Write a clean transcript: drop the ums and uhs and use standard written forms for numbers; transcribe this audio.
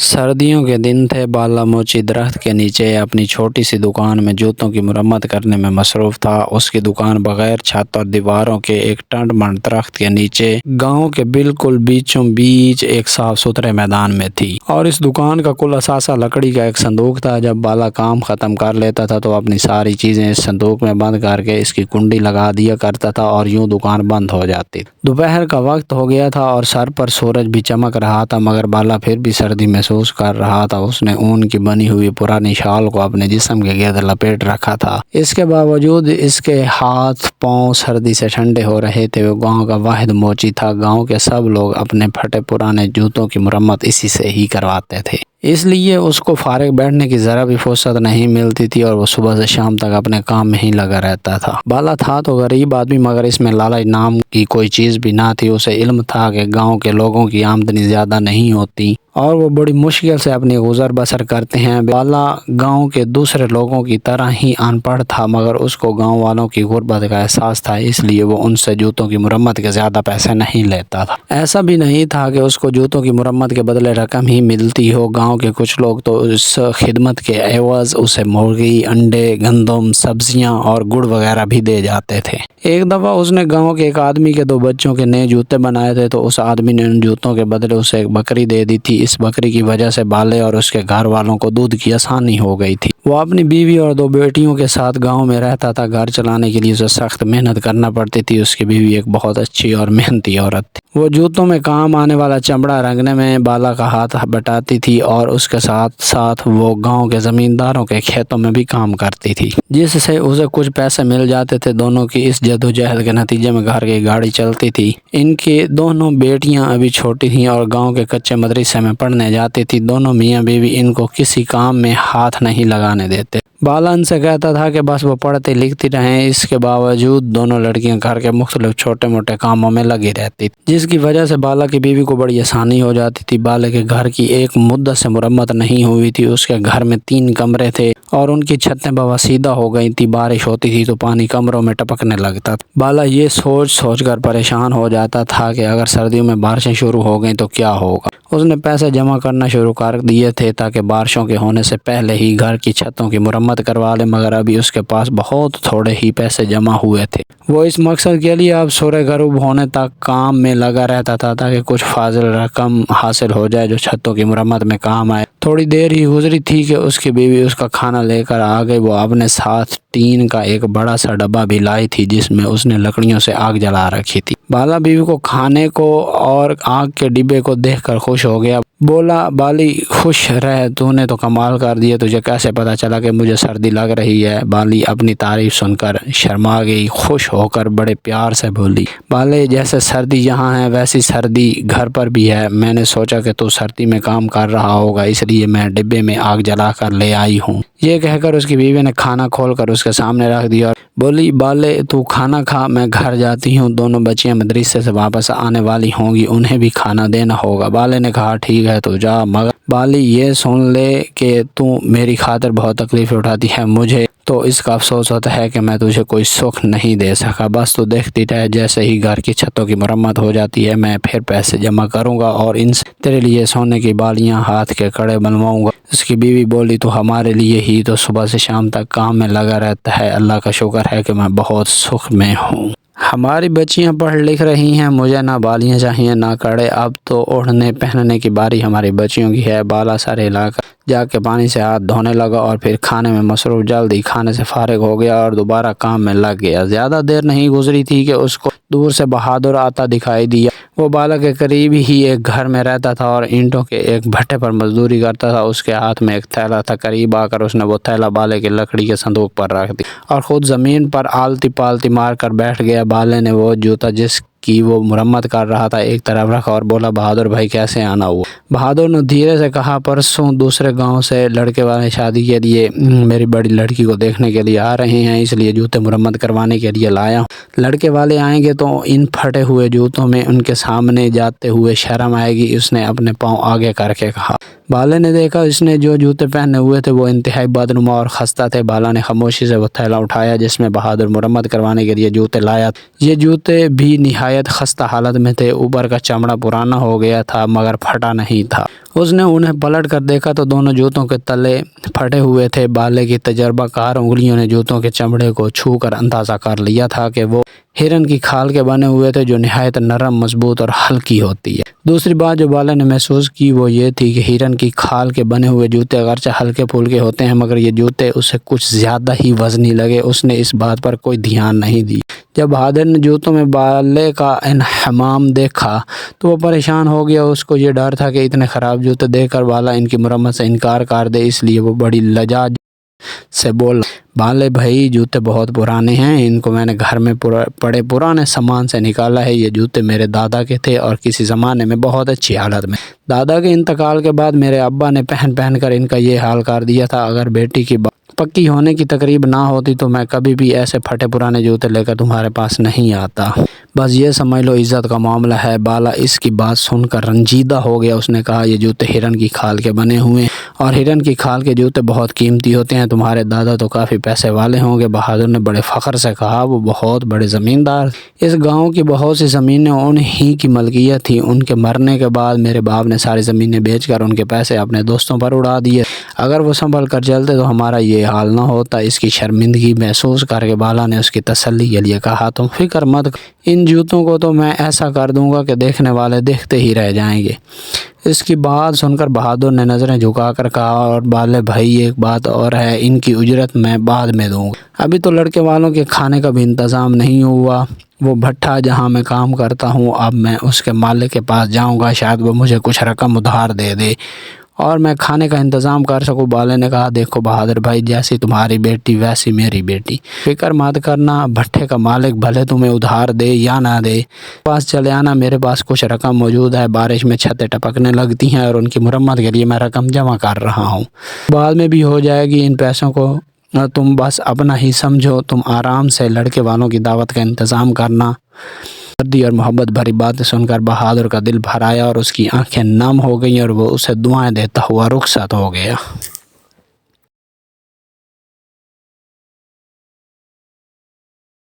سردیوں کے دن تھے۔ بالا موچی درخت کے نیچے اپنی چھوٹی سی دکان میں جوتوں کی مرمت کرنے میں مصروف تھا۔ اس کی دکان بغیر چھت اور دیواروں کے ایک ٹنڈ منڈ درخت کے نیچے گاؤں کے بالکل بیچوں بیچ ایک صاف ستھرے میدان میں تھی، اور اس دکان کا کل اثاثہ لکڑی کا ایک صندوق تھا۔ جب بالا کام ختم کر لیتا تھا تو اپنی ساری چیزیں اس صندوق میں بند کر کے اس کی کنڈی لگا دیا کرتا تھا، اور یوں دکان بند ہو جاتی۔ دوپہر کا وقت ہو گیا تھا اور سر پر سورج بھی چمک رہا تھا، مگر بالا پھر بھی سردی محسوس کر رہا تھا۔ اس نے اون کی بنی ہوئی پرانی شال کو اپنے جسم کے گرد لپیٹ رکھا تھا۔ اس کے باوجود اس کے ہاتھ پاؤں سردی سے ٹھنڈے ہو رہے تھے۔ وہ گاؤں کا واحد موچی تھا۔ گاؤں کے سب لوگ اپنے پھٹے پرانے جوتوں کی مرمت اسی سے ہی کرواتے تھے، اس لیے اس کو فارغ بیٹھنے کی ذرا بھی فرصت نہیں ملتی تھی، اور وہ صبح سے شام تک اپنے کام میں ہی لگا رہتا تھا۔ بالا تھا تو غریب آدمی، مگر اس میں لالچ نام کی کوئی چیز بھی نہ تھی۔ اسے علم تھا کہ گاؤں کے لوگوں کی آمدنی زیادہ نہیں ہوتی اور وہ بڑی مشکل سے اپنی گزر بسر کرتے ہیں۔ بالا گاؤں کے دوسرے لوگوں کی طرح ہی ان پڑھ تھا، مگر اس کو گاؤں والوں کی غربت کا احساس تھا، اس لیے وہ ان سے جوتوں کی مرمت کے زیادہ پیسے نہیں لیتا تھا۔ ایسا بھی نہیں تھا کہ اس کو جوتوں کی مرمت کے بدلے رقم ہی ملتی ہو۔ گاؤں کے کچھ لوگ تو اس خدمت کے عوض اسے مرغی، انڈے، گندم، سبزیاں اور گڑ وغیرہ بھی دے جاتے تھے۔ ایک دفعہ اس نے گاؤں کے ایک آدمی کے 2 بچوں کے نئے جوتے بنائے تھے، تو اس آدمی نے ان جوتوں کے بدلے اسے ایک بکری دے دی تھی۔ اس بکری کی وجہ سے بالے اور اس کے گھر والوں کو دودھ کی آسانی ہو گئی تھی۔ وہ اپنی بیوی اور 2 بیٹیوں کے ساتھ گاؤں میں رہتا تھا۔ گھر چلانے کے لیے اسے سخت محنت کرنا پڑتی تھی۔ اس کی بیوی ایک بہت اچھی اور محنتی عورت تھی۔ وہ جوتوں میں کام آنے والا چمڑا رنگنے میں بالا کا ہاتھ بٹاتی تھی، اور اس کے ساتھ ساتھ وہ گاؤں کے زمینداروں کے کھیتوں میں بھی کام کرتی تھی، جس سے اسے کچھ پیسے مل جاتے تھے۔ دونوں کی اس جدوجہد کے نتیجے میں گھر کی گاڑی چلتی تھی۔ ان کی دونوں بیٹیاں ابھی چھوٹی تھیں اور گاؤں کے کچے مدرسے میں پڑھنے جاتی تھی۔ دونوں میاں بیوی ان کو کسی کام میں ہاتھ نہیں لگانے دیتے۔ بالا ان سے کہتا تھا کہ بس وہ پڑھتی لکھتی رہیں۔ اس کے باوجود دونوں لڑکیاں گھر کے مختلف چھوٹے موٹے کاموں میں لگی رہتی، جس کی وجہ سے بالا کی بیوی کو بڑی آسانی ہو جاتی تھی۔ بالا کے گھر کی ایک مدت سے مرمت نہیں ہوئی تھی۔ اس کے گھر میں 3 کمرے تھے اور ان کی چھتیں بواسیدہ ہو گئی تھی۔ بارش ہوتی تھی تو پانی کمروں میں ٹپکنے لگتا تھا۔ بالا یہ سوچ سوچ کر پریشان ہو جاتا تھا کہ اگر سردیوں میں بارشیں شروع ہو گئیں تو کیا ہوگا۔ اس نے پیسے جمع کرنا شروع کر دیے تھے تاکہ بارشوں کے ہونے سے پہلے ہی گھر کی چھتوں کی مرمت کروا لے، مگر ابھی اس کے پاس بہت تھوڑے ہی پیسے جمع ہوئے تھے۔ وہ اس مقصد کے لیے اب سورہ غروب ہونے تک کام میں لگا رہتا تھا تاکہ کچھ فاضل رقم حاصل ہو جائے جو چھتوں کی مرمت میں کام آئے۔ تھوڑی دیر ہی گزری تھی کہ اس کی بیوی اس کا کھانا لے کر آ گئی۔ وہ اپنے ساتھ ٹین کا ایک بڑا سا ڈبہ بھی لائی تھی جس میں اس نے لکڑیوں سے آگ جلا رکھی تھی۔ بالا بیوی کو کھانے کو اور آگ کے ڈبے کو دیکھ کر خوش ہو گیا۔ بولا، بالی خوش رہ، تو نے تو کمال کر دیا، تجھے کیسے پتا چلا کہ مجھے سردی لگ رہی ہے؟ بالی اپنی تعریف سن کر شرما گئی۔ خوش ہو کر بڑے پیار سے بولی، بالے، جیسے سردی یہاں ہے ویسی سردی گھر پر بھی ہے۔ میں نے سوچا کہ تو سردی میں کام کر رہا ہوگا، اس لیے میں ڈبے میں آگ جلا کر لے آئی ہوں۔ یہ کہہ کر اس کی بیوی نے کھانا کھول کر اس کے سامنے رکھ دیا اور بولی، بالے، تو کھانا کھا، میں گھر جاتی ہوں۔ دونوں بچیاں مدرسے سے واپس آنے والی ہوں گی، انہیں بھی کھانا دینا ہوگا۔ بالے نے کہا، ٹھیک ہے تو جا، مگر بالی یہ سن لے کہ تو میری خاطر بہت تکلیف اٹھاتی ہے، مجھے تو اس کا افسوس ہوتا ہے کہ میں تجھے کوئی سکھ نہیں دے سکا۔ بس تو دیکھتی رہ، جیسے ہی گھر کی چھتوں کی مرمت ہو جاتی ہے میں پھر پیسے جمع کروں گا اور ان سے تیرے لیے سونے کی بالیاں، ہاتھ کے کڑے بنواؤں گا۔ اس کی بیوی بولی، تو ہمارے لیے ہی تو صبح سے شام تک کام میں لگا رہتا ہے، اللہ کا شکر ہے کہ میں بہت سکھ میں ہوں۔ ہماری بچیاں پڑھ لکھ رہی ہیں، مجھے نہ بالیاں چاہیے نہ کڑے، اب تو اوڑھنے پہننے کی باری ہماری بچیوں کی ہے۔ بالا سر ہلا کر جا کے پانی سے ہاتھ دھونے لگا اور پھر کھانے میں مصروف۔ جلد ہی کھانے سے فارغ ہو گیا اور دوبارہ کام میں لگ گیا۔ زیادہ دیر نہیں گزری تھی کہ اس کو دور سے بہادر آتا دکھائی دیا۔ وہ بالا کے قریب ہی ایک گھر میں رہتا تھا اور اینٹوں کے ایک بھٹے پر مزدوری کرتا تھا۔ اس کے ہاتھ میں ایک تھیلا تھا۔ قریب آ کر اس نے وہ تھیلا بالے کے لکڑی کے صندوق پر رکھ دیا اور خود زمین پر آلتی پالتی مار کر بیٹھ گیا۔ بالے نے وہ جوتا جس کی وہ مرمت کر رہا تھا ایک طرف رکھا اور بولا، بہادر بھائی، کیسے آنا ہوا؟ بہادر نے دھیرے سے کہا، پرسوں دوسرے گاؤں سے لڑکے والے شادی کے لیے میری بڑی لڑکی کو دیکھنے کے لیے آ رہے ہیں، اس لیے جوتے مرمت کروانے کے لیے لایا ہوں۔ لڑکے والے آئیں گے تو ان پھٹے ہوئے جوتوں میں ان کے سامنے جاتے ہوئے شرم آئے گی، اس نے اپنے پاؤں آگے کر کے کہا۔ بالے نے دیکھا اس نے جو جوتے پہنے ہوئے تھے وہ انتہائی بدنما اور خستہ تھے۔ بالا نے خاموشی سے وہ تھیلا اٹھایا جس میں بہادر مرمت کروانے کے لیے جوتے لایا۔ یہ جوتے بھی نہایت نہایت خستہ حالت میں تھے، اوپر کا چمڑا پرانا ہو گیا تھا مگر پھٹا نہیں تھا۔ اس نے انہیں پلٹ کر دیکھا تو دونوں جوتوں کے تلے پھٹے ہوئے تھے۔ بالے کی تجربہ کار انگلیوں نے جوتوں کے چمڑے کو چھو کر اندازہ کر لیا تھا کہ وہ ہرن کی کھال کے بنے ہوئے تھے جو نہایت نرم، مضبوط اور ہلکی ہوتی ہے۔ دوسری بات جو بالے نے محسوس کی وہ یہ تھی کہ ہرن کی کھال کے بنے ہوئے جوتے اگرچہ ہلکے پھلکے ہوتے ہیں مگر یہ جوتے اسے کچھ زیادہ ہی وزنی لگے۔ اس نے اس بات پر کوئی دھیان نہیں دی۔ جب بہادر نے جوتوں میں بالے کا انہمام دیکھا تو وہ پریشان ہو گیا۔ اس کو یہ ڈر تھا کہ اتنے خراب جوتے دیکھ کر بالا ان کی مرمت سے انکار کر دے، اس لیے وہ بڑی لجاج سے بولا، بالے بھائی جوتے بہت پرانے ہیں، ان کو میں نے گھر میں پڑے پرانے سامان سے نکالا ہے۔ یہ جوتے میرے دادا کے تھے اور کسی زمانے میں بہت اچھی حالت میں۔ دادا کے انتقال کے بعد میرے ابا نے پہن کر ان کا یہ حال کر دیا تھا۔ اگر بیٹی کی پکی ہونے کی تقریب نہ ہوتی تو میں کبھی بھی ایسے پھٹے پرانے جوتے لے کر تمہارے پاس نہیں آتا۔ بس یہ سمجھ لو عزت کا معاملہ ہے۔ بالا اس کی بات سن کر رنجیدہ ہو گیا۔ اس نے کہا، یہ جوتے ہرن کی کھال کے بنے ہوئے ہیں اور ہرن کی کھال کے جوتے بہت قیمتی ہوتے ہیں۔ تمہارے دادا تو کافی پیسے والے ہوں گے۔ بہادر نے بڑے فخر سے کہا، وہ بہت بڑے زمیندار۔ اس گاؤں کی بہت سی زمینیں انہی کی ملکیت تھی۔ ان کے مرنے کے بعد میرے باپ نے ساری زمینیں بیچ کر ان کے پیسے اپنے دوستوں پر اڑا دیے۔ اگر وہ سنبھل کر چلتے تو ہمارا یہ حال نہ ہوتا۔ اس کی شرمندگی محسوس کر کے بالا نے اس کی تسلی کے لیے کہا، تم فکر مت کرو، ان جوتوں کو تو میں ایسا کر دوں گا کہ دیکھنے والے دیکھتے ہی رہ جائیں گے۔ اس کی بات سن کر بہادر نے نظریں جھکا کر کہا، اور بالے بھائی ایک بات اور ہے، ان کی اجرت میں بعد میں دوں گا۔ ابھی تو لڑکے والوں کے کھانے کا بھی انتظام نہیں ہوا۔ وہ بھٹا جہاں میں کام کرتا ہوں، اب میں اس کے مالک کے پاس جاؤں گا، شاید وہ مجھے کچھ رقم ادھار دے دے اور میں کھانے کا انتظام کر سکوں۔ بالے نے کہا، دیکھو بہادر بھائی، جیسی تمہاری بیٹی ویسی میری بیٹی، فکر مت کرنا۔ بھٹے کا مالک بھلے تمہیں ادھار دے یا نہ دے، پاس چلے آنا، میرے پاس کچھ رقم موجود ہے۔ بارش میں چھتیں ٹپکنے لگتی ہیں اور ان کی مرمت کے لیے میں رقم جمع کر رہا ہوں، بعد میں بھی ہو جائے گی۔ ان پیسوں کو تم بس اپنا ہی سمجھو، تم آرام سے لڑکے والوں کی دعوت کا انتظام کرنا۔ اور محبت بھری باتیں سن کر بہادر کا دل بھر آیا اور اس کی آنکھیں نم ہو گئیں اور وہ اسے دعائیں دیتا ہوا رخصت ہو گیا۔